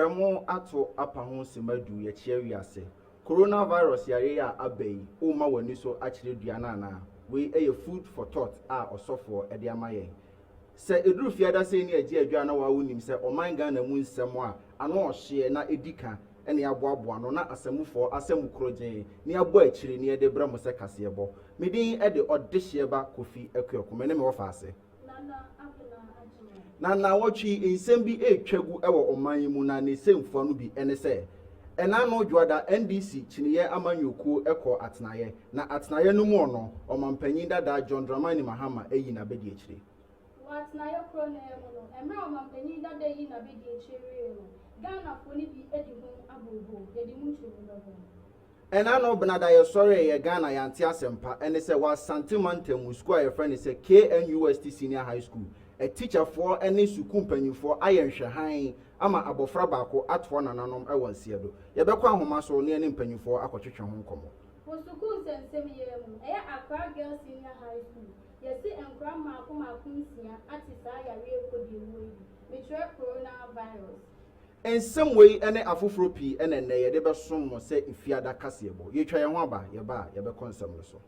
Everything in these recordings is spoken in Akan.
Premo ato apaho semadu ye chiari ase. Coronavirus yare ya abei o ma wani so achire duana na we a food for thought osofo e de amaye. Se eduru fiada se ni agi aduana wa wonim se oman Ghana mu nsem a ano ohye na edika ene aboaboa no na asamufo asemu krogen ni abo achire ni ede bra mo se kasebo medin ede odehye ba kofi akuakoma ne me wo faase na wotwi ensem bi etwagu ewo oman mu na ne semfo no bi ene se ena no dwada NDC chiniye amanyoku eko atenaye na atenaye no mu ono omampanyin dada John Dramani Mahama eyi na bedi achire atenaye kro na emu no emra omampanyin dada eyi na bedi achire Ghana foni bi edi ho abobo yedi munchu no. Ena no benada ye sore ye Ghana ya ntia sempa ene se wa Santimantam school ye friend se KNUST Senior High School a teacher for ene suku mpanyifo ayenhwehan ama abofra baako atfo nananom e wansiedo ye bekwa ahoma so ne ene mpanyifo akotwetwe ho nkomo wo suku sensem ye mu e Accra Girls Senior High School ye si enkra maako nsia atisa yare ekodi mu yi metre coronavirus in some way ene afofropi ene ne ye de besom mo se ifiada kasebo ye twa ye ho aba ye ba ye be konsem no so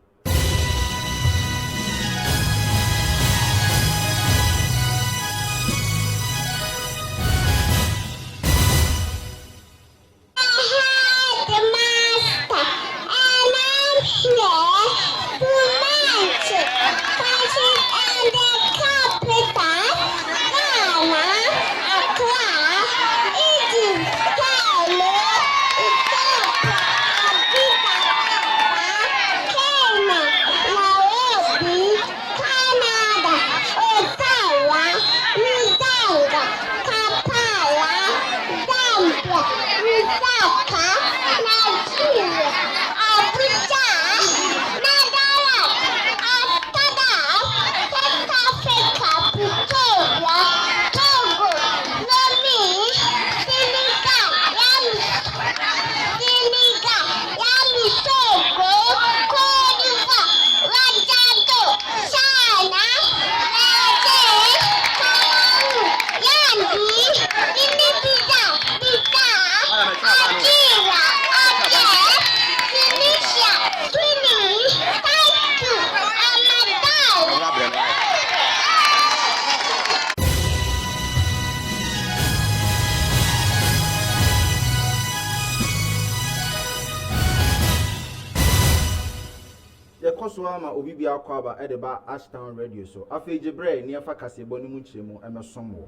so ama obi bia kwaba edeba Ashtown Radio so afejibre ne afa kasebo ne mu chiremu emesomwo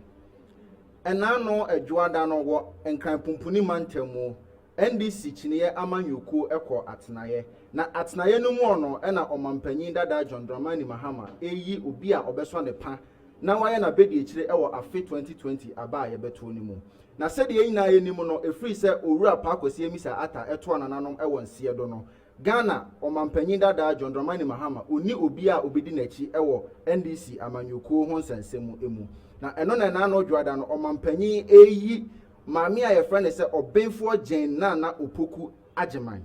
ena no adwoada no wo enkran pumpuni mantemu NDC chiniye amanyoko eko atenaye na atenaye no mu ono ena omampanyin dada John Dramani Mahama eyi obi a obeso ne pa na waye na bedi echire ewo afe 2020 aba ye beto ni mu na sede yin na ye ni mu no efri se owura pa akosi emisa ata eto nananom ewo nsie do no Ghana omampanyin dada John Dramani Mahama oni obi a obedi nachi ewo NDC amanyoko ho nsensemu emu na eno na no dwada no omampanyin eyi maami a ye friend se obenfo gen na opoku ageman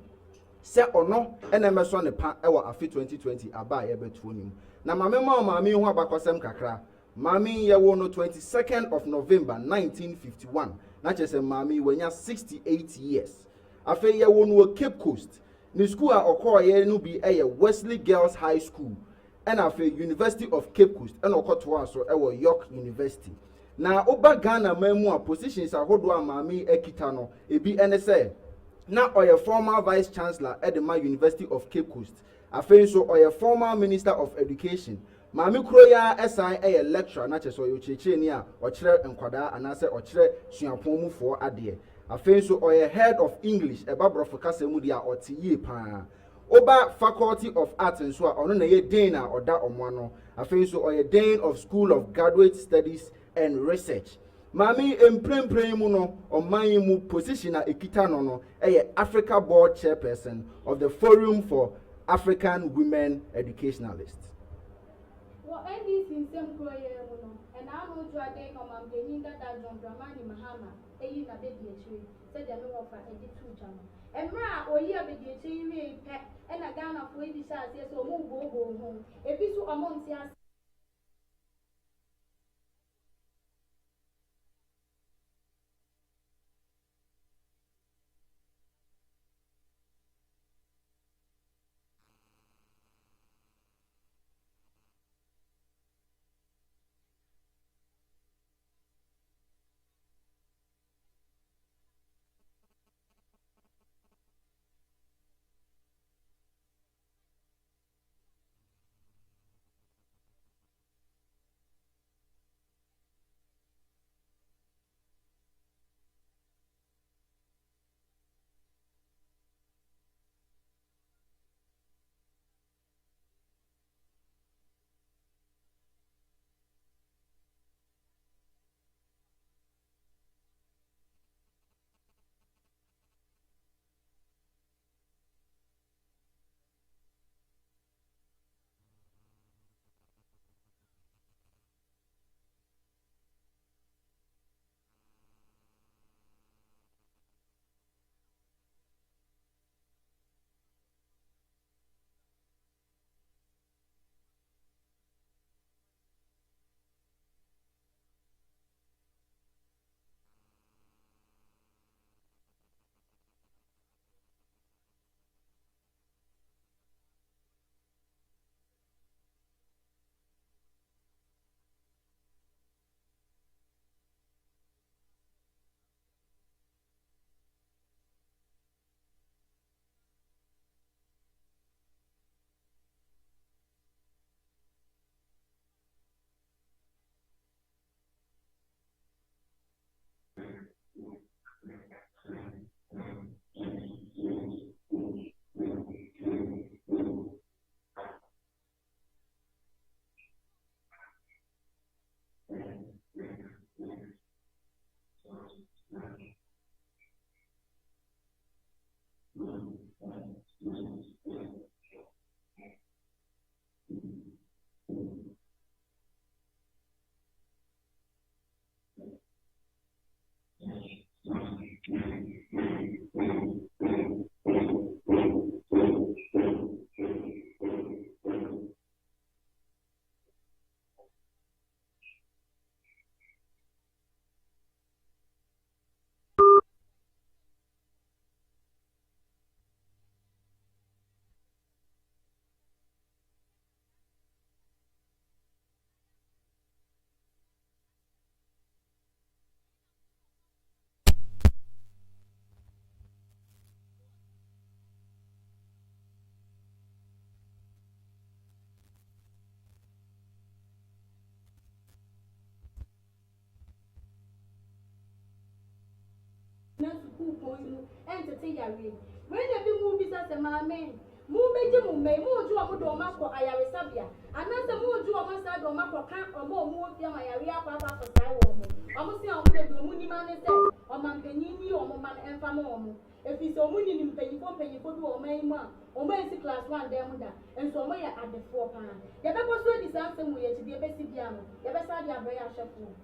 se ono enemeso ne pa ewo afi 2020 aba ye betuo nim na maami ho abakosem kakra maami ye wo no 22nd of November 1951 na chese maami wanya 68 years afi ye wo no Cape Coast ni school a okoye no bi Wesley Girls High School and afi University of Cape Coast and okoto so ewo York University na oba Ghana mamu a positions ahodo amami ekita no ebi ene se na oye former vice chancellor at the University of Cape Coast afen so oye former minister of education maami kroya SI lecturer na cheso yo cheche ni a okire enkwada anase okire suapon mu fo ade afen so oye head of English ebabrofo kasemu dia otiye pa oba faculty of arts nso a ono na ye dean a oda omano afen so oye dean of School of Graduate Studies and Research mami emprempren mu no oman mu position a ekita no no Africa board chairperson of the Forum for African Women Educationalists wa NDC nsem kroye mu no and I know to ade omampanyin dada John Dramani Mahama eyi na bedi echire said the no offer e di two jam emra oyi abedi echire wi pe e na Ghana fo ibi sha ase so mo go ho ebi so omonti ase Entertain yari. When the big movies as a man, move may move to a good mako ayarisabia, and as a move to a master or mako can't or more move your area papa for Taiwan. Almost now, the Muni man is there, or Mampenini or Mamma and Famomo. If he's a winning in penny for or May one, or May class 1 demunda, and so may at the 4 pound. The purpose of this answer will to be a best piano, the best idea of a shuffle.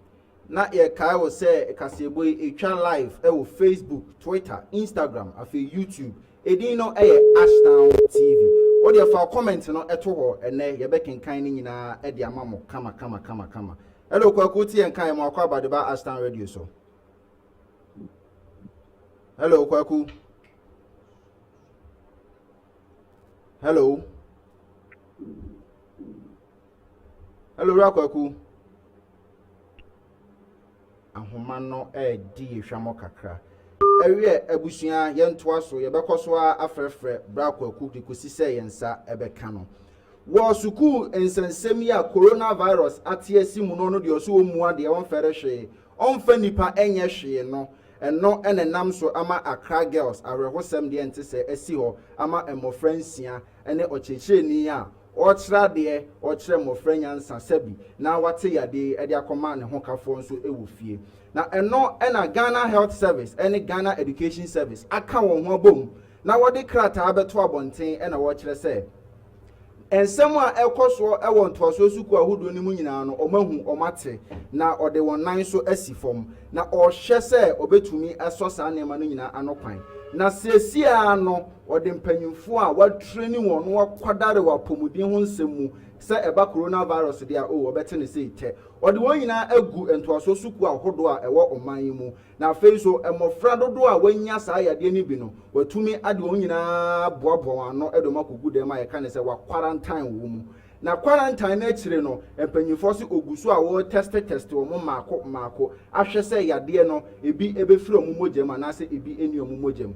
Na ye kai wo say kaseboy e twa live e wo Facebook, Twitter, Instagram, afi YouTube. Edin no e Ashtown TV. Wo de fa comment no eto ho ene ye be kenkan ni nyina e de amamo kama. Hello kwaku ti en kan mo akwa bade ba Ashtown Radio so. Hello kwaku. Hello kwaku. Ahoma no di hwamo kakra ewie abusua yentoa so yebekoso afrefre brakwaku dikosi se yensa ebeka no wo suku ensensem ya coronavirus atiasi mu no de oso omu ade won fere hwe onfa nipa enye hwe no eno enenam so ama Accra girls arehosem de ente se asi ho ama emofransia ene ochecheni a ochra de ochre mofranya nsa sabi na wate yade e de akoma ne hokafo nso ewofie na eno ena Ghana Health Service ene Ghana Education Service aka won ho bom na wode krata abeto abonten ena wo kire se ensem a ekoso ewo ntoso suku ahodo ni mu nyina no omahu omate na ode won nan so asifom na ohye se obetumi esosa nema no nyina anokwan na sesia no ode mpanyimfo a watreni won no akwadare wa pomudin ho nsemu se eba coronavirus dia o obete ne se ite ode won nyina agu entoso suku ahodo a ewo oman mu na afei so emofra dodo a wanya saa yade ni bi no watumi ade won nyina boaboa no edomakogu dem a yeka ne se wa quarantine wo mu na quarantine na chire no empanyimfo se ogusu a wo test wo mo maako ahwe se yade no ebi ebefiri omo mogem na se ebi eni omo mogem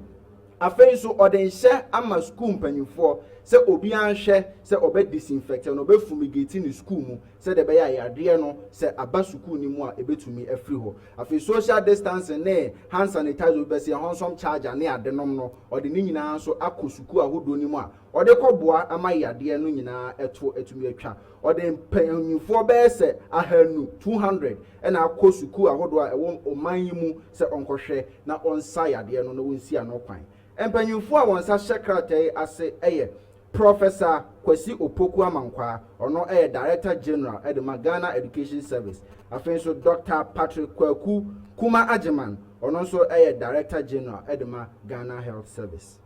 afei so odenhye ama school mpanyimfo se obi anhwe se obe disinfect no obe fumigate ni school mu se de be ya yade no se aba school ni mu a ebetumi afiri ho afei social distancing ne hand sanitizer be se honsom charger ne adenom no ode ni nyina so akọ school ahodo ni mu a ode koboa ama yade no nyina etumi atwa ode mpanyimfo be se ahanu 200 na akọ school ahodo a ewo oman yi mu se onkohwe na onsa yade no wonsi anokwan empanyimfo a wonsa hyekratai ase eye Professor Kwesi Opoku Amankwa ono Director General at the Ghana Education Service afei so Dr. Patrick Kwaku Kuma Ajeman ono so Director General at the Ghana Health Service.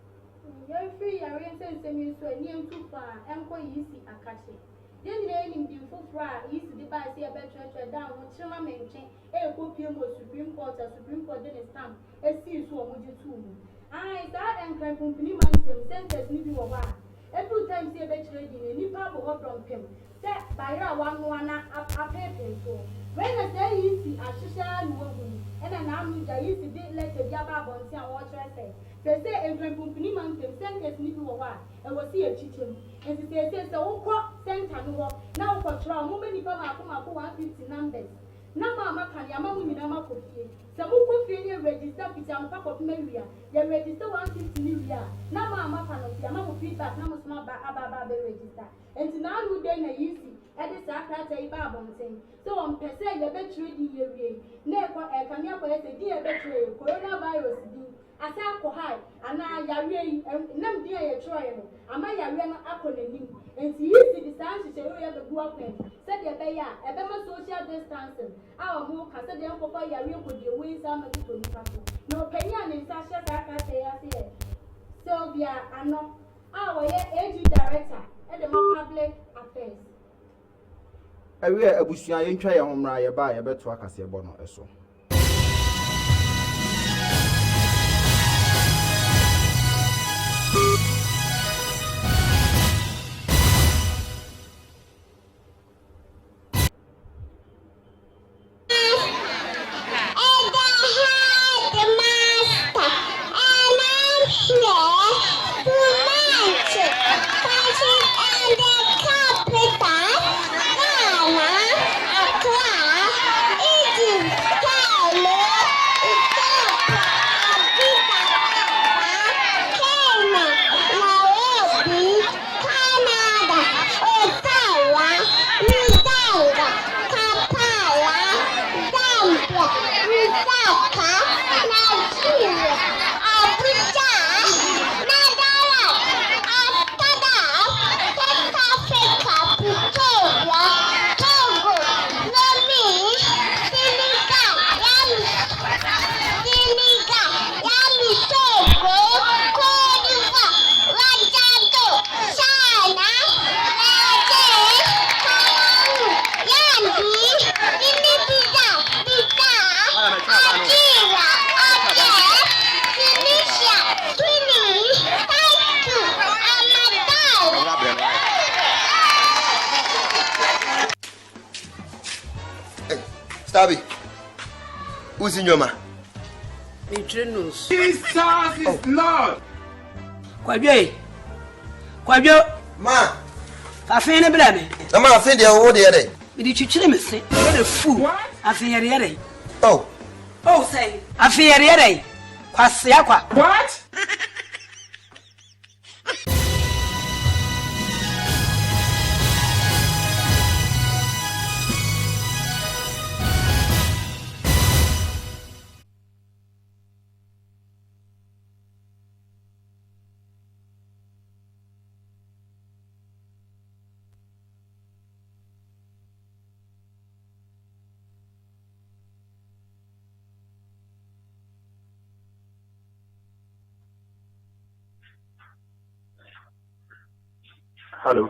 Free oriented semi so near too far enko yisi akache den name di fofra yisi di ba se betre down wo chima menchen kopie mo Supreme Court den stamp esi so omoje tu mu ai that and company man sentence ni bi wo ba every time see betre di ni pa bo from pem say bayra wan na apepe so when I say yisi ashisha no gu na amu ja yisi di let the jaba bonti an wo chere say en company man sentence ni bi wo ba e wo si echichim enti say wo ko center no ho na wo ko tra mo many pa ma ko 150 numbers na mama kan ya mamu nyina makofie se mu kofie ni register pita mo pakop mewia ya register 150 ni wia na mama kan no ya mamu feedback na mo sma ba aba be register enti na anu de na yisi e de sa krata yi ba abonten so on pese ya be trade di yewie na e ko e kan ya ko e se di e be trade coronavirus di asa ko high ana yawe nam dia ye troye no ama yawe no akonanim enti yisi di san hye yo ya bebu akwen said ye be ya e be ma social distancing a mo ka said ye nkoko yawe ko die we sa ma to ni paso no penya ne sa hye ka ka te ya se Sylvia ano a wo ye AG director e de public affairs awie abusua ye ntwa ye homra ye ba ye beto akase ebo no eso Stabby, who's in your man? Jesus is Lord. Kwabyo. Ma. Afi ne bla me. Na ma afi de wo de yere. Me di twitwire me se. Me de fu. Afi yere. Oh. Oh say. Afi yere. Kwase akwa. What? Hello.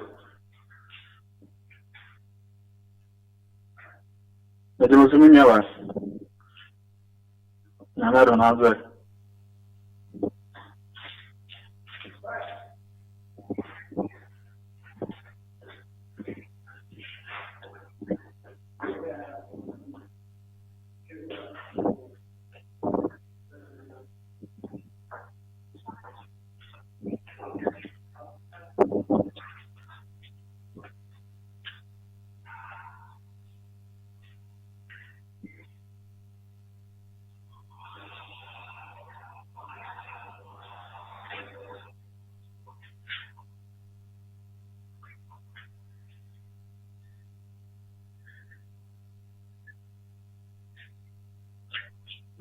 Eti mo sumi nyawa. Na do na zo.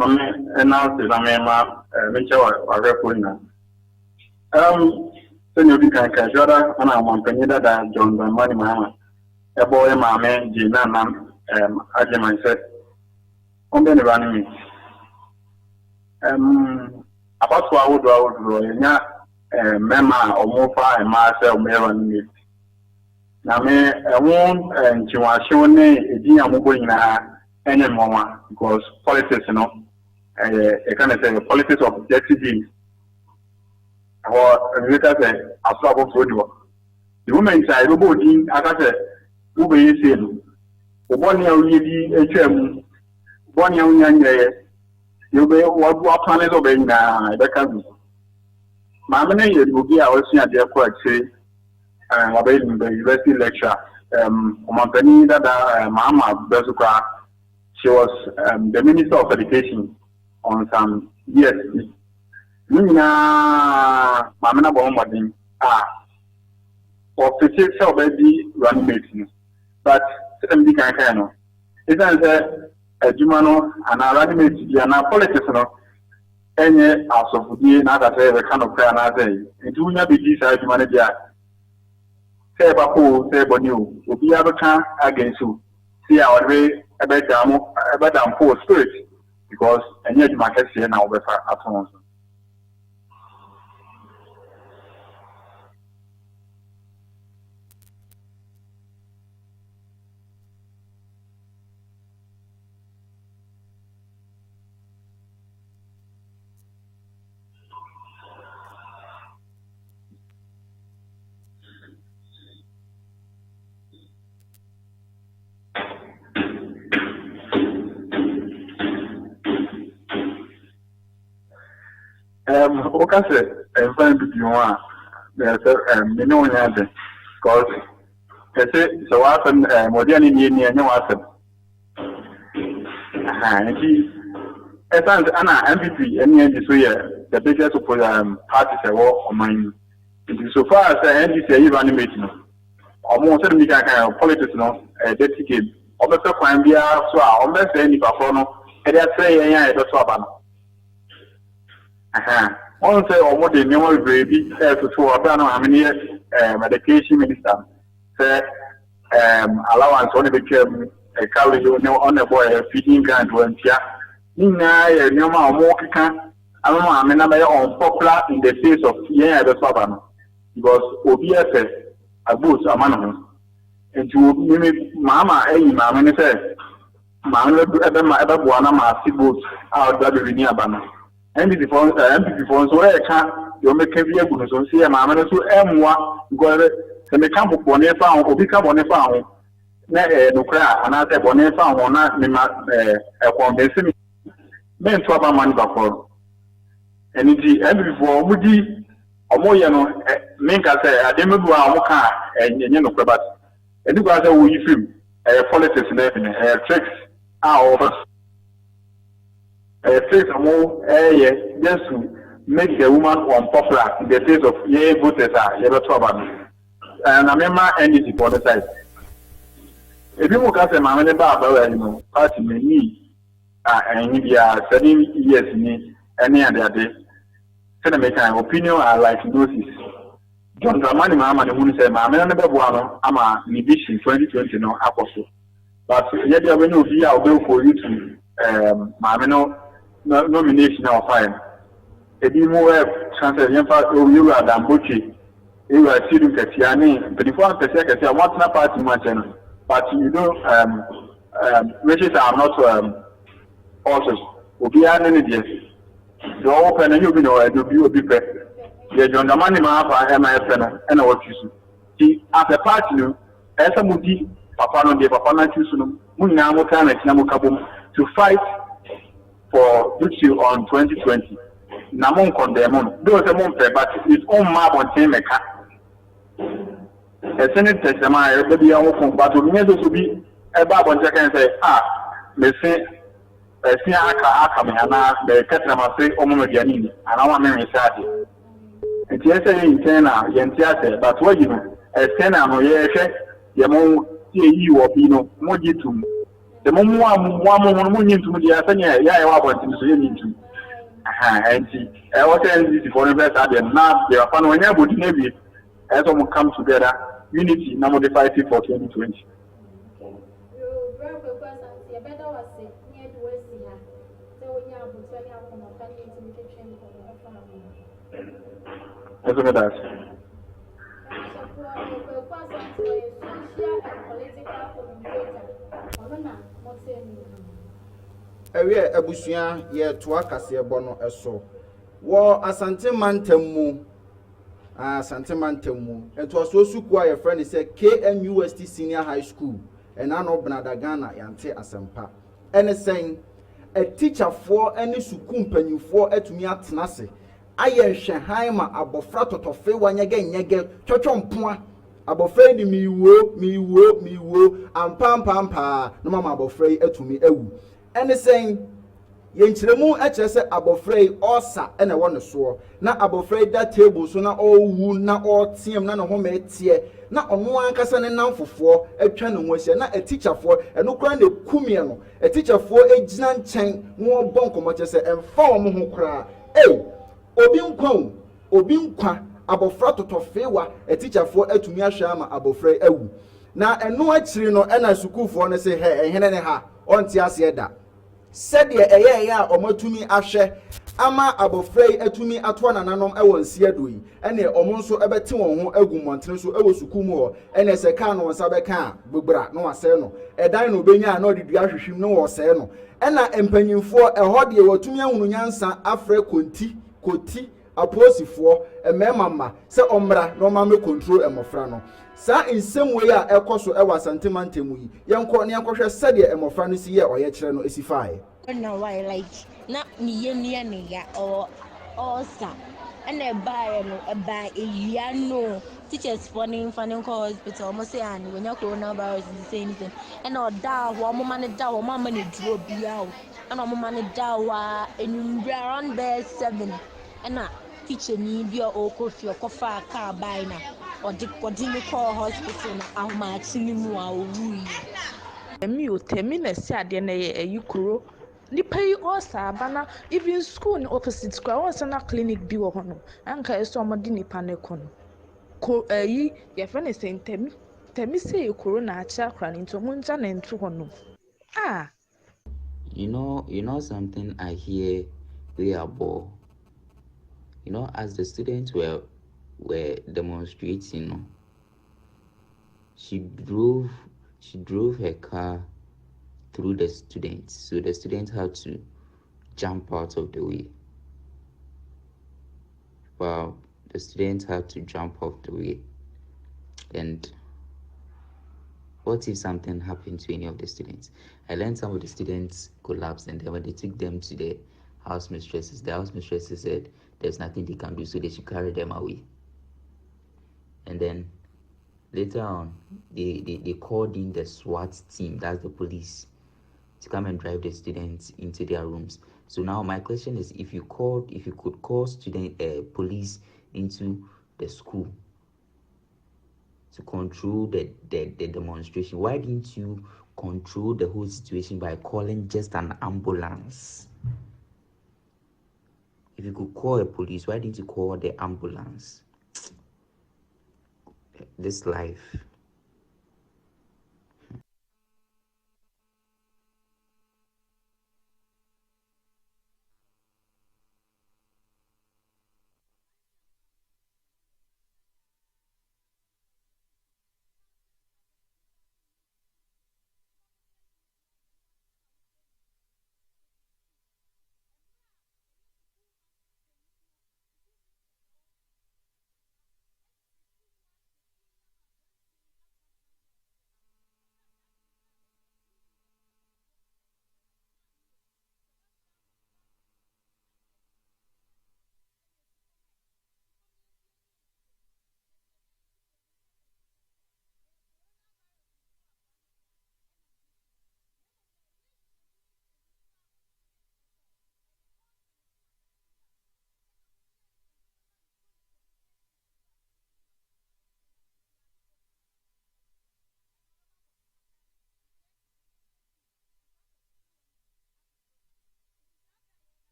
Mame announce na me ma me che wa repo na senior bi kan ka jora ana mo panyi da John Dramani Mahama e boy ma me ji na aje man se on be ne ba ni apart wa wodo nya mema omofa e ma se o me wa ni na me won nchiwa hye ne edin amogbo nyina any moment because politics, you know, I kind of say politics of dirty deeds. Or later say, as well as the women say, "Nobody, I can say, who be you saying? One year we did HM, 1 year you be what planet obeying now. That can be. Mamma, you will be our senior dear quite say, obeying the university lecture. Company that Mama Bezuka. She was the Minister of Education on some years. Nina Mamana Bomadin or 50 already run meeting. But somebody can kind of. It's a Jumano and a running mate, and a politician. enye asofudie na aka say we kind of prayer na say nti unya be di side manager say papo say boni o obi abeka against you see our way ebedam for spirit because enye di market say na obefa aton so okay, sir, and find you are because I say so often modern in no awesome. As Anna MVP, any NDC, the biggest parties are all on mine. So far as the NDC even animating, almost any kind of politics, no, a dirty game. Almost a crime, be so almost any performer, and I say, I don't know. One say or what the new baby to show up how many medication minister say allowance only became a college on a boy feeding grant one tia. Nina no more can I don't know I mean I'm popular in the face of the Sabana because OBS a boost a man and to Mama Mama say Mama ever one my boots out that we near Bana. NDC for so I can't you make a vehicle so see a mamma so M1 go the mechanic one found or become one found no cry and I said one found or not a convincing men to about money before and NDC for Woody or more you know make us say I didn't go our car and you know but and you guys are we film politics and tricks are over. Face more just to make the woman unpopular in the face of voters are trouble. And I remember NDC for the side. If you look at the Mamma Baba, you know, party may need and India 7 years in any other day. So make an opinion I like notice. John Dramani Mamma the moon said, Mamma never one, I'm a division 2020 no apostle. But yet there will no be I'll go for you to Mamma nomination of fine. A bit more transfer you are than Butchie. You are sitting at Tiani, 24% I want not party much, but you know, wishes are not also. Will be an energy. The open and you know, I do be better. The John the money map and MIS and what you see. As a party, as a moody, Papa no de Papa Nachusun, Munamo Namu to fight for duty on 2020. Namon condemn those a month, but it's own map on Temeka. A Senate testimony, maybe I will but to me to be a Babon can say, they say, a Siaka, the Catamase, Omodianini, and our memory Sadi. And yes, in Tena, Yentiate, but what you know, a Sena, no, yes, Yamon, you or Pino, Mojitum. The moment one into the Asanya, I want to need to. And I was saying this for the best idea. Now, they are found when you would maybe as all come together, unity, now modify it for 2020. That's what that's. Ewe abusua ye toa kase bono eso wo asante mantamu ento so suku a ye friend say KNUST Senior High School and ano Benadagana yante asempa ene sen a teacher for any suku mpanyufo atumi atenase aye nhwehan ma abofra totofe wanyege twotwompoa abofra ni miwo ampampampa no mama abofra atumi awu ene sen yenchiremu eche se abofra osa ene won so na abofra da table so na owu na otiem na ho metie na ono ankasa ne namfofo atwa ne ho ahia na a teacher for eno kra na kumie no a teacher for ejina nchen no bonko mo che se emfa wo ho kra Hey, obi nkwa abofra totofewa a teacher for etumi ahwe ama abofra ewu na eno akiri no na sukuufo no se he ehene ne ha onti ase da said eye a omatumi ahwe ama abofra etumi ato nananom ewo nsi adoyi ene omo nso ebete won ho agu montene so ewo suku mu ho ene se ka no nsa be ka gbogbra no wase no edan no benya na odi dua hwehwim no wo se no ena empanyimfo eho de watumi ahunu nyansa afre koti aposifo ememama se omra no ma me control emofra no sa insem we a ekoso ewa santimantemu yi yenko ne yankwohwe sede emofra no si ye oye kire no esifae na why like na ni ye ne ya or sa and a buy no a buy a no teachers funding call hospital almost say and when your coronavirus is the same thing and or da wo mo man da wo mama ne duro bia and mo man da wa around there 7 and na teacher ni bia o kofi o kofa car buy na or the call hospital na ahoma chini mu a owu temi na si ade na ye ayikuro ni pay all sabana even school ni opposite school won sana clinic bi wo hono anka eso omode ni paneko no ko ye friend is temi say ikuro na acha kra ni nto munja na nto hono you know something I hear we are bored. As the students were demonstrating, she drove her car through the students, so the students had to jump out of the way. Wow, the students had to jump off the way. And what if something happened to any of the students? I learned some of the students collapsed, and then when they took them to the house mistresses said there's nothing they can do, so they should carry them away. And then later on, they called in the SWAT team, that's the police, to come and drive the students into their rooms. So now my question is, if you could call police into the school to control the demonstration, why didn't you control the whole situation by calling just an ambulance? If you could call a police, why didn't you call the ambulance? This life.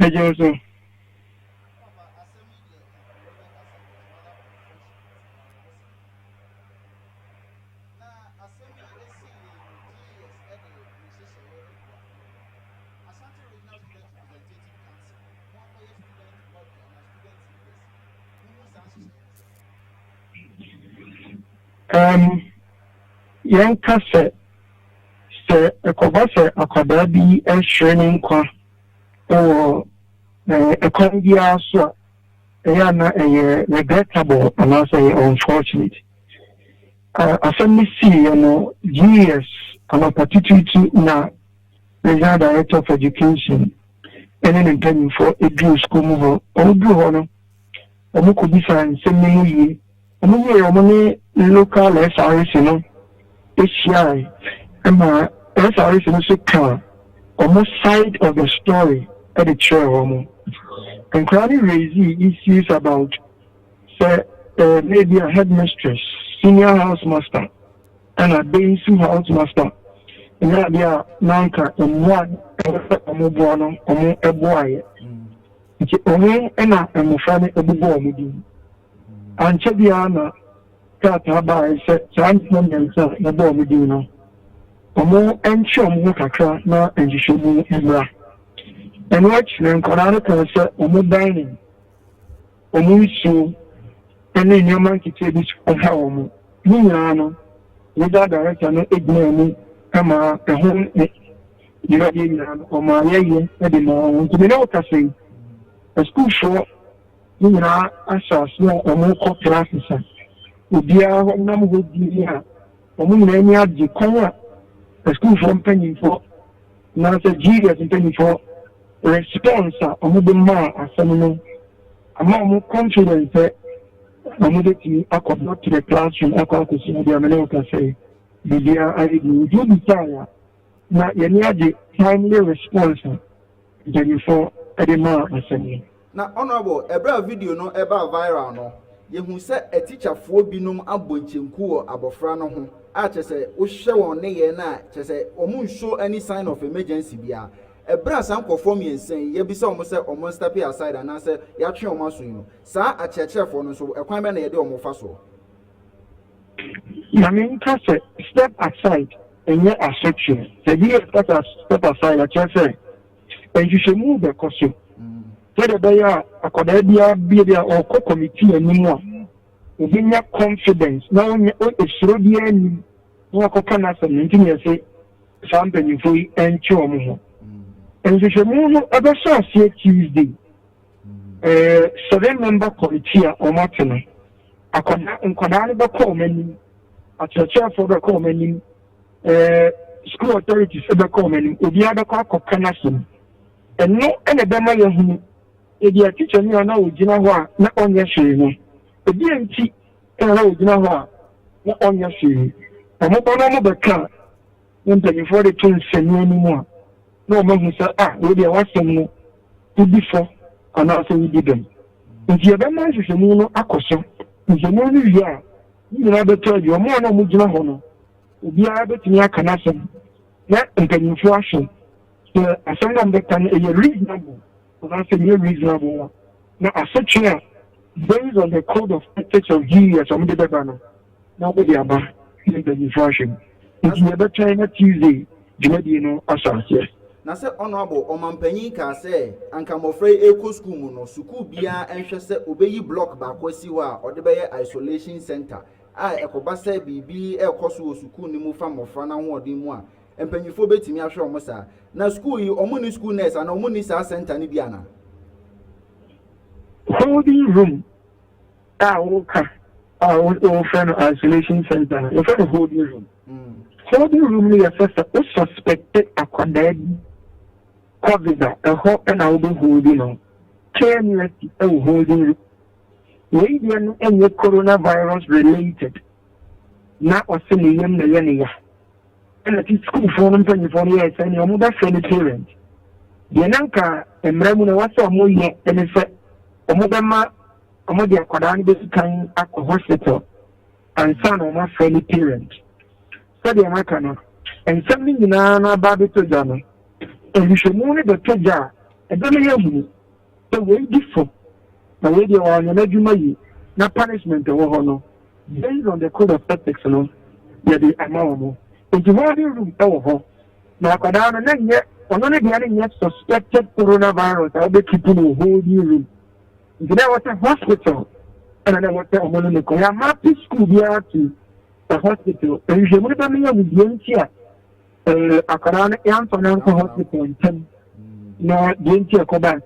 Joseph. Young cassette, sir, a covasser, a quadabi, and shining qua, or a condia, so a regrettable, and also unfortunate. I suddenly see, GS, an opportunity now, the director of education, and then intending for a due school mover, or do honor, or could be signed, send me a money local SRS, you know, HCI, and my SRS in the car, almost side of the story at the chair, and Cranny raising issues about, say, maybe a headmistress, senior housemaster, and a basic housemaster. And that they are Nanka and one, Omobono, Omo Eboy. It's only and a Mufani Obubo. And Chebiana Cataba said, Santon and the Bomidino. Omo and Chum Wakakra, na and Jishu Ebra. And watch them Corana say, Omo dining. Omo so, and then your monkey tables of home. Nino, without director, no ignorant. Kama home you or my anymore to be no casting a school show you know as small or more classes would be our number would be here or many of the corner a school from penny for now the genius and penny for response or the more as some more confident immediately I could not to the classroom I could see the American say. I do desire now you need the timely response for Edema Assembly. Now, honorable, a video no about viral no. You who said a teacher for binum abunchinku abofrano home. I just say, O show on nay na, just say, O moon show any sign of emergency bia. A brass uncle for me and saying, ye be so almost or must step aside and answer, Yachi or Masuino. Sir, a church for so a crime and a do more faso. I mean, step aside and yet a section. The dear step aside, I just say, and you should move the costume. Whether they are a Codadia, Bedia, or co committee anymore. Within your confidence, now it's Rodian, no coconuts and engineers say something free and chum. And you should move other source here Tuesday. 7-member committee or Martin. I could not call many. At your chair for the common school authorities for the common, if the other cock of Canasson. And no any Bama Yahu, if you are teaching you know, Jinawa, not on your shame. The DMT, and I Jinawa, not on your shame. I'm not on the car. When before the twins send me anymore. No man who said, maybe I was some to before, and also we did them. If you have a man, you should know Akoso. If you know you are. You know, better you more no Mujina Hono. We are able to near Canasson. Not in the inflation. So, as someone that can a reasonable, that's a new reasonable. Now, as such, based on the code of ethics of GS or the Babano, nobody about in the inflation. If you ever China Tuesday, you know, as yes. Na se honorable Omampanyi ka say anka mofre eco school no school bia enhwe se obeyi block ba kwasi wa odebeye isolation center a ekoba se bibi ekoso school ni mu fa mofra na ho odin mu a empanyifo betimi ahwe omo sa na school yi omo ni school nurse ana omo ni sa center ni bia na holding room woka o friend isolation center o friend holding room holding room ni yafasa o suspected akwadadi COVID and I will be holding on. 10 years holding radiant and coronavirus related. Not a million millennia. And at school for 24 years and your mother friendly parent. The Nanka and Ramuna was a more yet and it's a Modama, a Modia Kodan, this kind at the hospital, and son of my friendly parent. So the American and something in Anna Baby to Jana. And you should move the treasure, and then you have the way before. The way you are an education, not punishment or honor. Based on the code of ethics, no, they are the amount. If you want to room, oh, now, Kadana, and yet, on only getting yet suspected coronavirus, I'll be keeping a whole new room. If there was a hospital, and I was a Monaco, I'm happy school here to the hospital, and you should move them with the NCA. Akarana Anton Hospital in 10. No, the entire Cobank,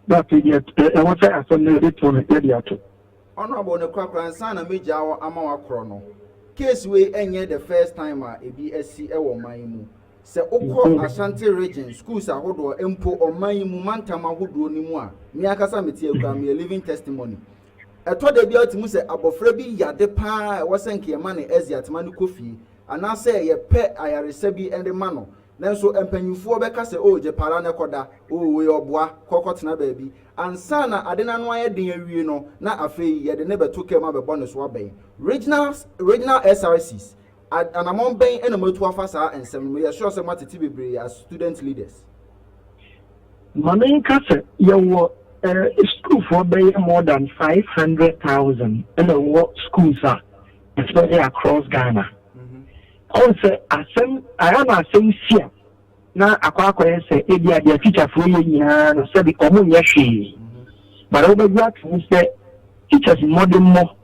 but I was a Sunday to an idiot. Honorable Necroplan Sana Major Amawa Chrono. Case way any the first time a BSC Ewo Maimu. se okọ Ashanti region schools ahodo empo oman mu mantam ahodo ni mu a me akasa meti akura me living testimony eto de bia otimu se abofra bi yade pa wosenke ma ne eziatema ne kofi ana se ye pe ayaresa bi ende ma no nanso empanyufo beka se o je para ne koda o we oboa kokotena ba bi ansa na ade na no aye den awie no na afei ye de ne beto kema be bonus wa ben regional SRCs and among ben and a motu afasa and some we are sure some bebre as student leaders. Mamin Kasa, you school for more than 500,000 and what schools are, especially across Ghana. Also, I am a sincere. Now, I can't say, if a teacher for you, and said the common yashi. But over that, we say, teachers in modern more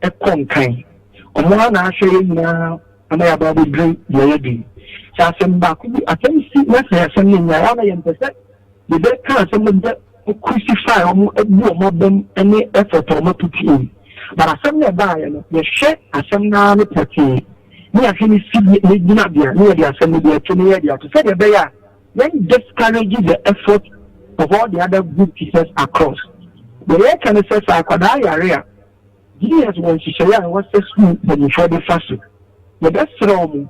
a conkind. Omo na ahwe nya ama ya ba drink the day cha sem ba ku atem si na se sem nya ya na yem pese the be kan sem de crucify omo ebu omo bem any effort omo puti but asem na ba ya no ye hwe asem na ne pati ni ahwe ni si ni gina bia ni ye asem ni to ni ye dia to say the be ya then discourage the effort of all the other good teachers across the way can say akwada yare yes, when she said, I was the school before the fast. The best from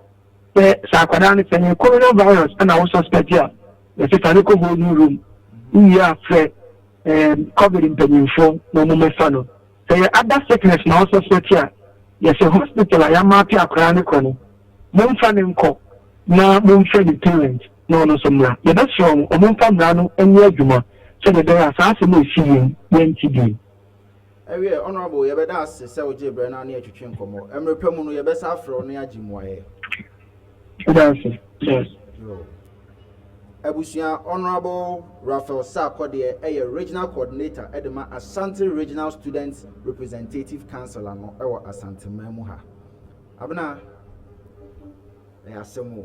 the Sakadani saying coronavirus, and I was suspect here. The Satanical whole new room. We are afraid COVID in Peninfo, no more funnel. Say, other sickness now suspect here. Yes, a hospital, I am happy a chronicle. Moon fanning co. Now, moon fanning parent. No, somewhere. The best from a moon fan rano and Yajuma. So that there are assassination seeing when to do. Ewe honorable ye beda ase se oje bre na na etwetwe nkomo emrepemu no ye besa afro no agimoye yes Abusia honorable Raphael Sakode regional coordinator edema Ashanti Regional Students Representative Council no ewo Asante Mamu ha abna asemo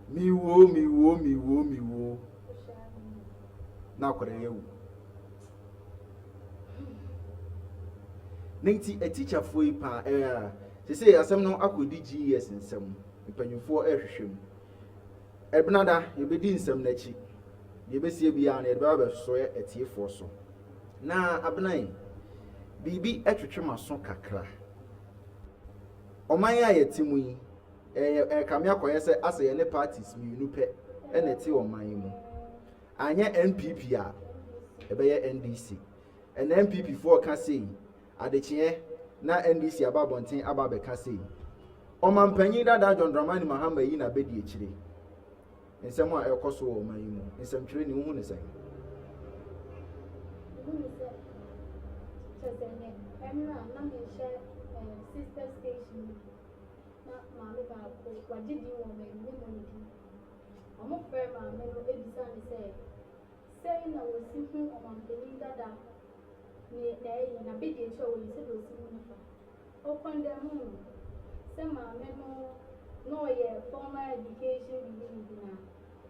miwo na kwere yewu Ninti a teacher for pa she say asem no akodi GS nsem mpanyufo ehwehwem ebnada yebedi nsem nachi yebesie bia na yeba ba so ye etiefo so na abnan bibi etwetwe maso kakra oman ya yetimu yi kamia koye se ase ye ne parties mienu pe eneti oman mu anya NPP a ebeye NDC and NPP for ka say adechie na NDC ababonten ababeka sei omampanyi dada John Dramani Mahama yi na bedi echire nsem a ekoso o man yi mu nsem twere ni hu ne sei sister station na mama ba ko wajidi wo me ni mo ni omo fe ma me no ebisa ni say na wo si hu omampanyi dada na bedi echo we se do si mu fa o condemn se ma me no ye formal education bi na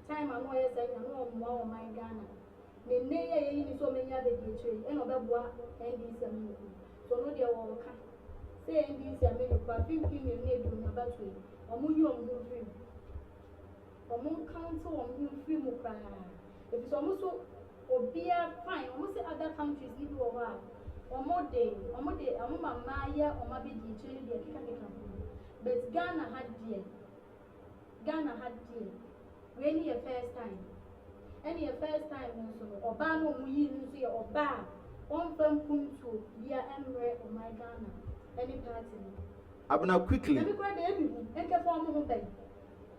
time no ye say na no mo o my Ghana me ne ye ni so me nya bedi echo e no be boa NDC me so no de wo ka say NDC me ko 15 million na edu na batwe omo yi omo free omo council omo free mu pa if so omo so obia fine almost other countries need to over omo de mama ya omo be di training dey kika but Ghana had there when your first time any first time so oba no mu yi nso ye oba on fam kuntu bia emre o my Ghana any party abna quickly ebi kwa dey ebi enke form ho bai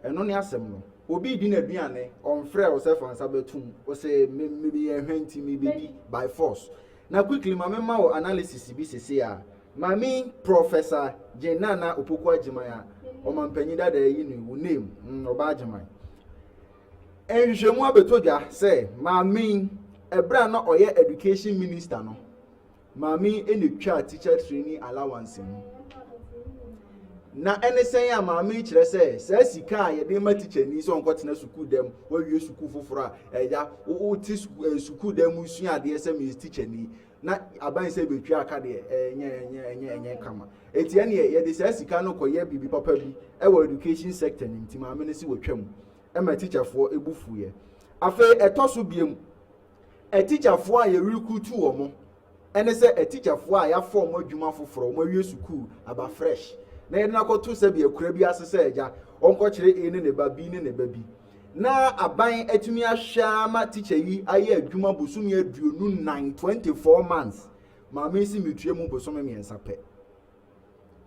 eno ne asem no obi di na aduane on frɛ o se fansa betum o se me bi ehwanti me bi by force na quickly mama ma o analysis bi sese a mami professor Jenana Opoku Agimaya o mampanyi dada yi no name oba Agimaya enhwemu abetodwa se mami ebra na oye education minister no mami enetwa teacher training allowance mu na enesen ya maami kire se sika ye de ma teacher ni so onkotena school dem wa wie school foforo a eja o ti school dem sua de se mi teacher ni na aban say betwi aka de enye kama eti ene ye de say sika no koye bibi papa bi e wo education sector ni nti maame ne si wotwam e ma teacher fo ebufu ye afa etoso biem a teacher fo a ye recruit wo mo ene say a teacher fo a ya form adwuma foforo mo awie school aba fresh na ye na koto se bi akura bi asese eja onko kire ne ba bi ne ba bi na aban atumi ahwa ma teacher yi aye adwuma bosumi aduonu 24 months maame si metue mu bosome miensa pe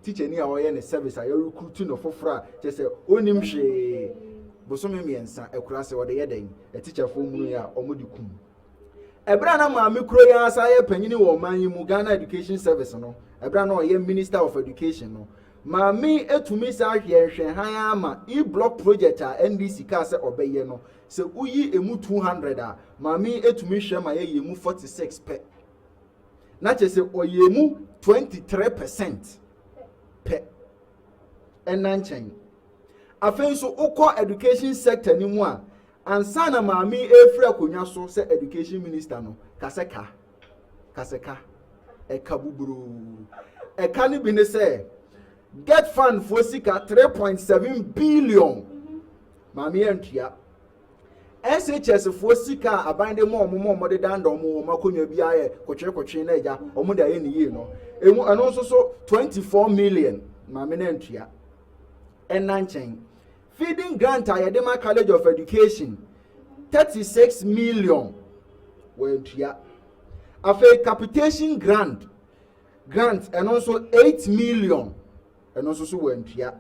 teacher ni a oye ne service a ye recruit no foforo a chese onim hwe bosome miensa ekura se wode yeden a teacher fo mu ya omodi kum ebra na maame kuro ya asa ye panyini wo man yi mu Ghana Education Service no ebra na oye Minister of Education no maame etumi sa hwehwe han ama e-block project a NDC ka se obeye no se uyi emu 200 a maame etumi hwe ma ye mu 46 pe na chese oye mu 23% pe enanchen afenso ukọ education sector ni mu a ansa na maame efra konya so se education minister no kaseka eka buburu eka ni bi ne se get fund for sika 3.7 billion maame entua SHS for sika abande mo de danda mo makonya bi aye kotwe na eja omo da ye ni yi no emu ano so 24 million maame na entua enanchen feeding grant at Yedema College of Education 36 million wentua afa capitation grant and also 8 million and also so wentua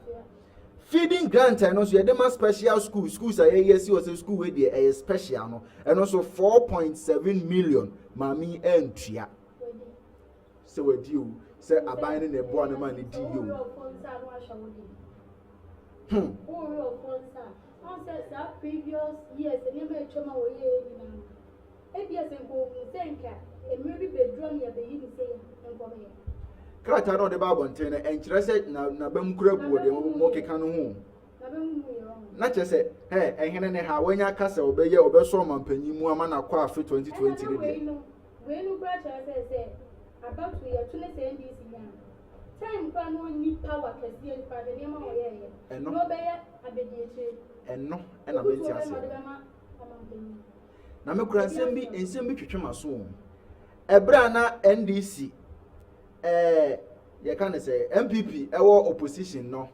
feeding grant and also Yedema special schools are yes was a school with the special no and also 4.7 million mami entua so we do say abandon the boy man di you that previous years, and you may choma away. ABS and go, Senka, and maybe bedroom ya be say, and come here. Crata no the Bible and interested na bem crab would the moke canoe. Not just say, hey, I had a how when your castle obey your besom and penny muamana qua for 2020. When you brother say, about we are to say NDC young. Time for no need power can see any part of the name of and no bear a bit and no and a bit. Now, me cry send me and send me to my soon. A brana NDC, you can say MPP, our opposition, no.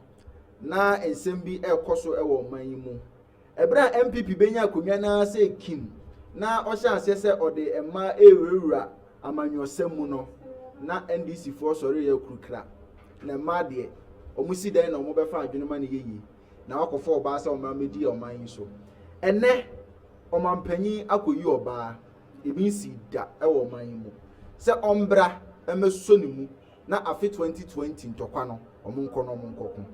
Na and send me a coso our mayimu. A bra MPP Benya Kumiana say Kim. Na Osha says or the Emma Ewura Amanyo Semuno. Na NDC for sorry ya krukra na madie omusi den na omobefa adwenema ne yeyi na wakofo oba sa omamedi oman so ene omampanyi akoyi oba ebi si da e wo man mu se ombra emeso ne mu na afi 2020 ntokwa no omonkoko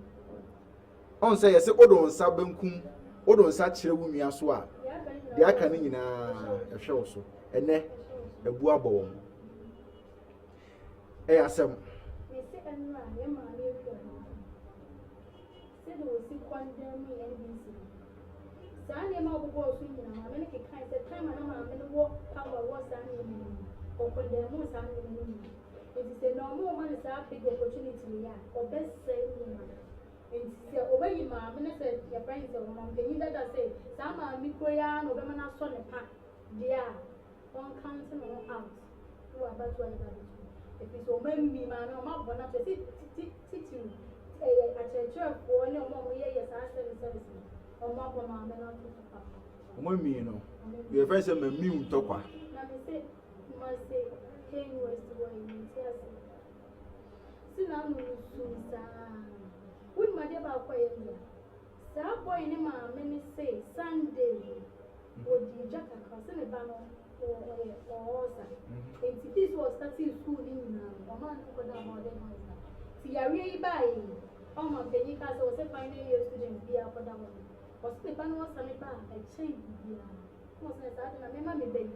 on say yese odo nsa bankum odo nsa kire wu nua so a de aka ne nyina ehwe wo so ene ebu abọ asem if it's a man, no, not one of the city, a church for no more years after the service, or more for my men. Women, you know, your friends are immune to what? Now they say, you must say, King was the way you tell us. Soon I'm soon, wouldn't my dear boy, sir, boy, in my many say, Sunday, would you jack across in a banner? Or this was starting school in a man who could have more than one. See, I really buy almost the Nicas was a final year student be up for that one. Was the pan was a change. Was a certain memory baby.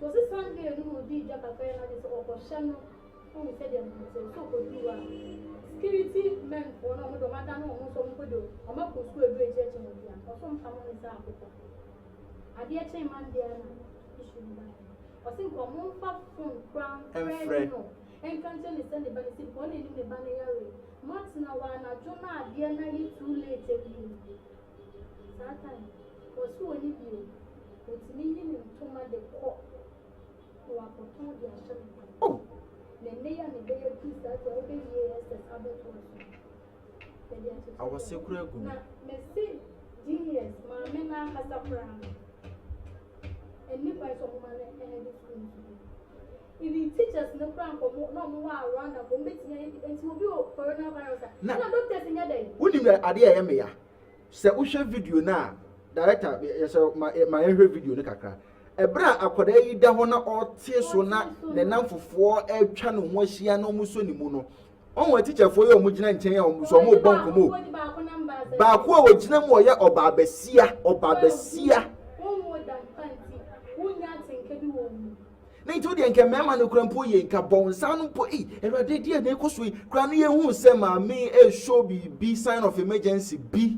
So this Sunday, you will be Jack Affair and this or Shano, who said them so good you are. Security men for no matter no some could do, or not go school a great church in the or some common example. I dear chain man, dear. I think I'm phone crown no. And can't tell the but it's one in the banner. Martin, I want to do not be too late. That time was so any view. It's meaning to my the court. Who are for the assurance. Oh, the day and the day of peace that every year as other was. I was so good. Messi, genius, my men has a brown. And if I saw man and school. If you teach us no crown for no more around a committee and to be a coronavirus. No, doctors in your day. Wouldn't you idea, Emia? Say, we share video now. Director, yes, my every video, Nikaka. A bra akode da ho na otie so na ne namfofo e twa no ho ahia no muso ni mu no onwa teacher fo ye omugina nchen ya omuso mo bonko mo ba ko a wogina mu oye obabesia na itu de nke mema no krampo ye nka bonsa no po erade dia na ekoso kra no ye hu se ma me e show bi sign of emergency bi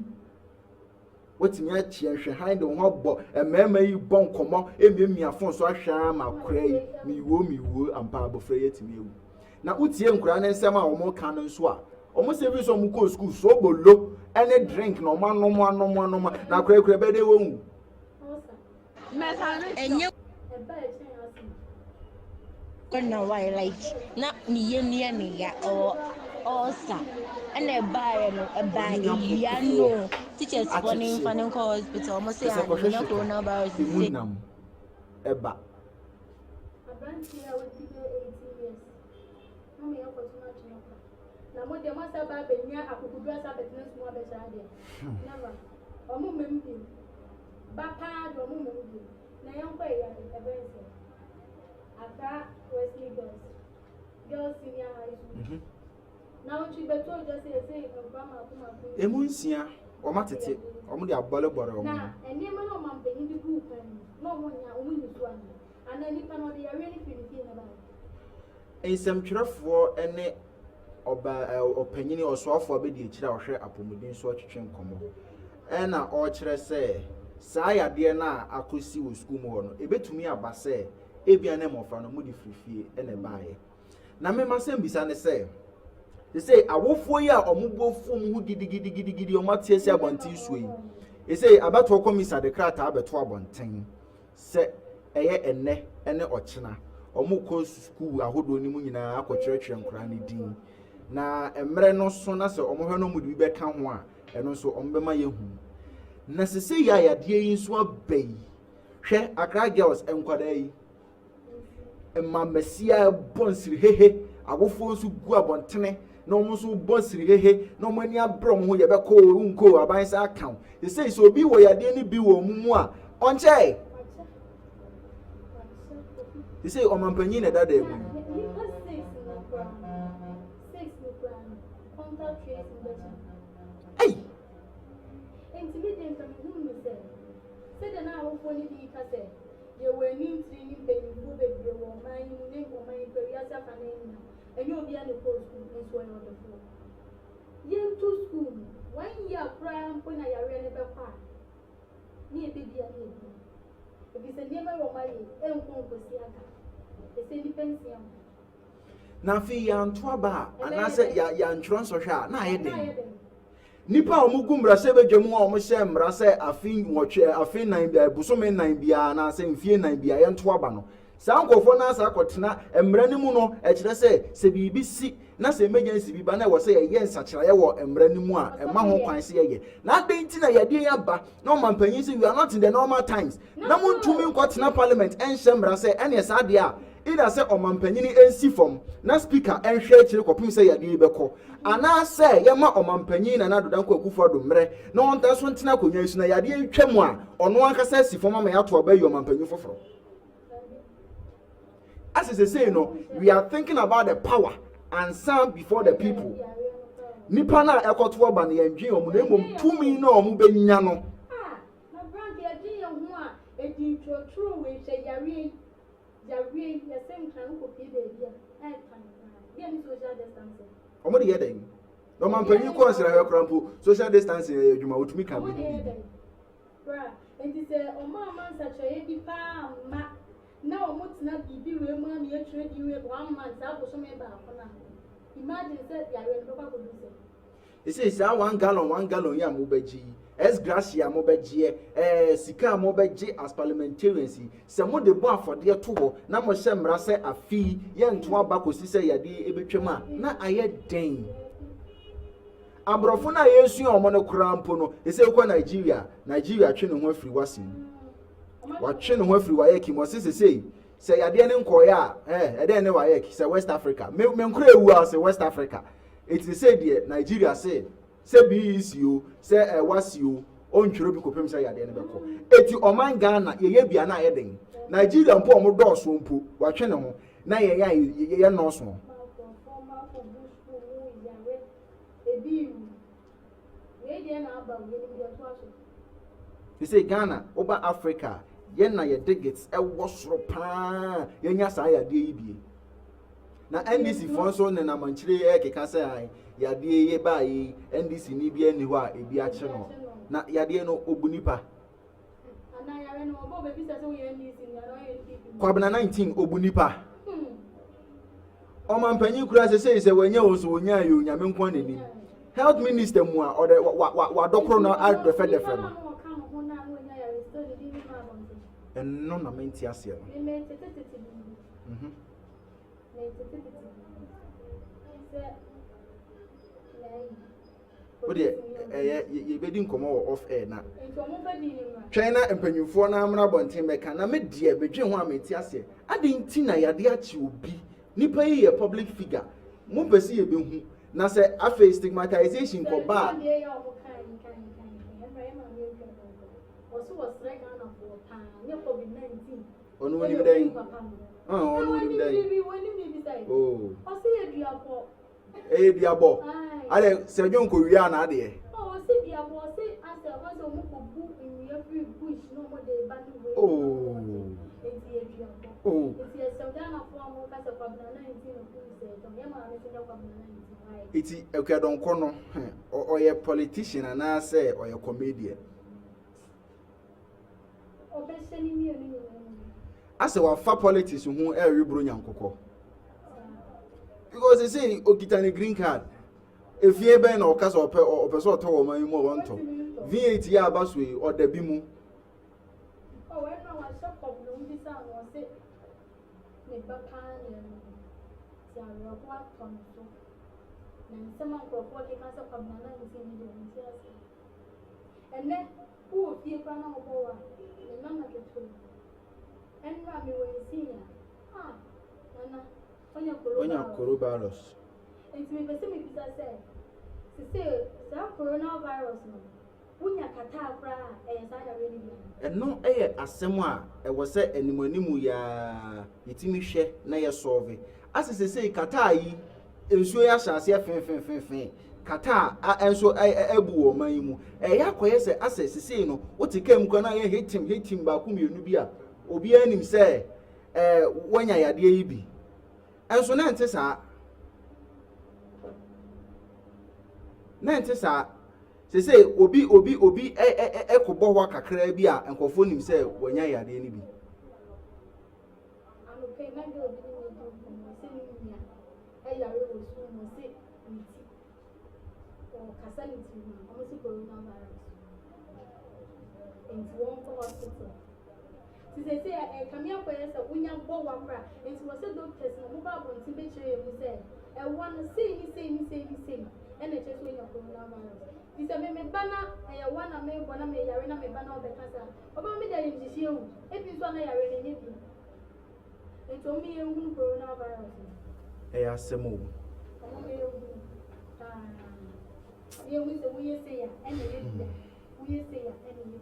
what me achie hwe hand ho bo emema yi bon komo emiemia fon so ahwa ma krai mi wo ampa abofra yetimi ewu na utie nkura na nsem a omo ka no nso a omo service omo ko school so bolo any drink no ma na krai be de wo enye no why like na niye ya or sa and a buy no a bag ya no teachers running funding hospital almost say no coronavirus say eba na mo de ma sa ba benya akukudu asa business mo abesha de never omo membi ba pa do omo membi na yan kwa ya ebense aka Wesley girls senior high school now we beto just say grandma kuma emunsia o matete o mo de abole gboro o mo na eni ma no man beyin di group no mo nya o mo ni so ani ana ni pa no de ya really feel na ba ensem twerefo ene oba opanyini osoafo abedi ekira ohwe apomudin so twetwe nkomo ena o kire se saa yade na akosi wo school mo no ebetumi aba se ebia na mofa no mudi frifie ene baaye na me masem bisa ne se they say awofo yi a omubofo mu gidigidi omatie se abontin suyi they say abato komisa de krata abeto abontin se eye enne ene ochina omuko school ahodo ni mu nyina akokyerekye nkura ne din na emre no so na se omohwe no mudi be ka ho a eno so ombema yehu na sese ya yade yi so abai hwe Accra girls enkwada yi emma mesia bonsiri hehe agofo nso gu abontene na omo so bonsiri hehe na omo ani abrom ho ye be ko unko aban sa account sese so obi wo yade ni bi wo mumu a onche sese o mampanyi na dada egu hey intimidate from whom you say the now for the case you were in training baby who be the woman you name for my career family and you'll be on the post is one on the floor you to school 1 year prime when I really be part near baby if it's a never of my and won't go see the same depends na fi ya ntoa ba anase ya ntron so hwa na ayede nipa omugu mrase bedwemu a omhye mrase afin wotwe afin nan bia busome nan bia na ase mfie nan bia ya ntoa ba no sa nkofo na asa akotena emra ni mu no e kire se bibi si na se emergency bi ba na wo se ye nsakira ye wo emra ni mu a ema ho kwan se ye na adenti na yade ya ba na o mampanyin se we are not in the normal times na muntumi nkotena parliament enhye mrase ene sa de a ida se omampanyini ensi fom na speaker enhwe akire kopim se yade beko ana se yema omampanyini na nadodanko akufo do mre na onta so ntena konwa isu na yade atwam a ono ankasa asi fom ama yato oba yi omampanyini foforo as I say no we are thinking about the power and sound before the people nipa na ekoto oba na yandwen omu na emom tumi na omu benya no na brand ya din ya ho a edi trotro we hye yare the same time ko pe baby a kan ya ni social distancing omo de yeden no man panyi ko nsira hwe krampo social distancing adwuma otumi kan bi bra enti se o ma man sa choye bi pa ma Now what's not be we mommy trade you 1 month I was so member. Imagine said ya we no go do say. He says 1 gallon ya mobeji. Es gracia mobeji sika mobeji as parliamentarians. Se mo de bo afode to ho na mo hye mra se afi ye nto aba kosi se yade ebetwema na aye den. Abrofo na yesu omo no krampo no ese kwa Nigeria twe ne ho afiri wasin. Wa twe ne ho afiri wa yeki mo se se yade ne nkoya ede ne wa yeki se West Africa. Me nkura ewu ase West Africa. It is said there Nigeria say BECO say wasio ontwero bi kopem say yade ne beko. Eti oman Ghana ye bia na yeden. Nigeria mpo omo dɔɔso mpo wa twe ne ho na ye no so. You say Ghana over Africa yen na ye digits e wosoro pa yenya sa ya de ibie na NDC fonso ne na manchire keka say ai ya de ye ba yi NDC ni bia ni ho a ebi a che no na ya de no obunipa ana ya no obo be bi say we NDC ni na NDC kwabna 19 obunipa o man panyi kura say wanya wo so wonya yo nyame nkwa nani health minister mu a or the wa dokro na a refer no and no na menti asia What ye be din komo off air na China empanyufo na amra bonten beka na me de bedwe ho amenti ase adenti na yade achi obi nipa yi ye public figure mo pese ye behu na se afa stigmatization ko ba onu woni bidai onu woni bidai oh o se eduapo eduabo ale se djon ko wi ana ade o se eduapo se ase o se mo ko bu in every bush no mo de ba ni we oh enti eduapo oh enti se dana fo mo ka se kwa na 19 o se to ye ma me se kwa na 19 iti ekedon kono oye politician ana say oye comedian obeseni ni ase wa fa politics hu ewebro nyankoko because they say okitani green card efie ben na okasa opeso otowo man mu wonto VAT ya abaswe odabi mu oh we na wa shop of no bisa no se me papa ne ti aro kwa tonto na nsema nkrofo ke kasa kwa na na nti ni de nti ase enne u fie kwa na obo wa ne na na ketu enra mi we nsia nana onya coronavirus enti me pese me bisa se coronavirus no unya kata akra sa ya really bi eno asem a wo se animanimu ya yetimi hwe na ye solve asese sei kata yi ensuo ya hyase fen kata enso ebu wo man mu ya koye se asese sei no wotikam kwa na ye hitim ba ku mienu bi a obi anim se wanya yade yi bi enso na ntesa se obi ekobo ho kakra bi a enkofo nim se wanya yade ni bi anupe na de obi ni se ni nia yare wo su mo se nti o kasa ni ti mo se coronavirus nti won ko hospital ti se kamia ko yesa unya bo wa kra nti wo se doctors no mo ba bo nti be kire mu se one say ene che so nya coronavirus ti se me bana one me bona me yare na me bana o be kasa oba me da yin ji ewu ebi so na yare ne nyebi nti o mi ewu coronavirus asemo o mi ewu ye wi se we say ya ene ye we say ya ene ye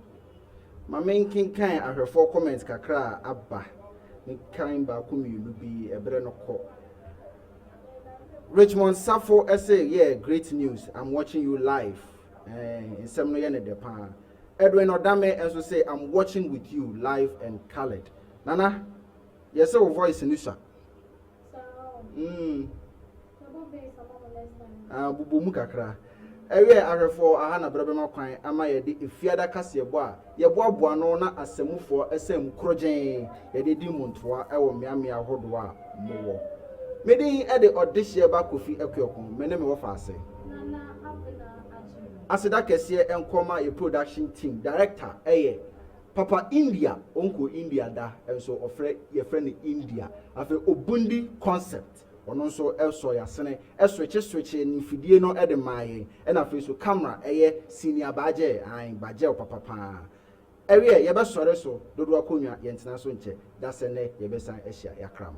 Mamen kan ahwefo comment kakra aba ni kan ba ko mienu bi ebre no ko Richmond Safo say yeah great news I'm watching you live nsem no ye ne de pa Edwin Odame also say I'm watching with you live and colored nana yes your voice in Nisha bubu mu kakra ewe arefo aha na brabema kwan ama ye de efiada kase ebo a ye boaboa no na asemufo esem krogen ye de di muntoa ewo miamia hodo a mowo medi e de odihye ba kofi ekweokon mene me wo fa ase aseda kese enkoma ye production team director eye Papa India onko India da enso ofre ye friend India afi obundi concept ono nso eso ya sene switch ni fidie no e de maaye e na fe so camera eye senior baje an baje papa pa ewe ye be sore so dodo akonwa ye ntena so nche da sene ye be san ehia yakram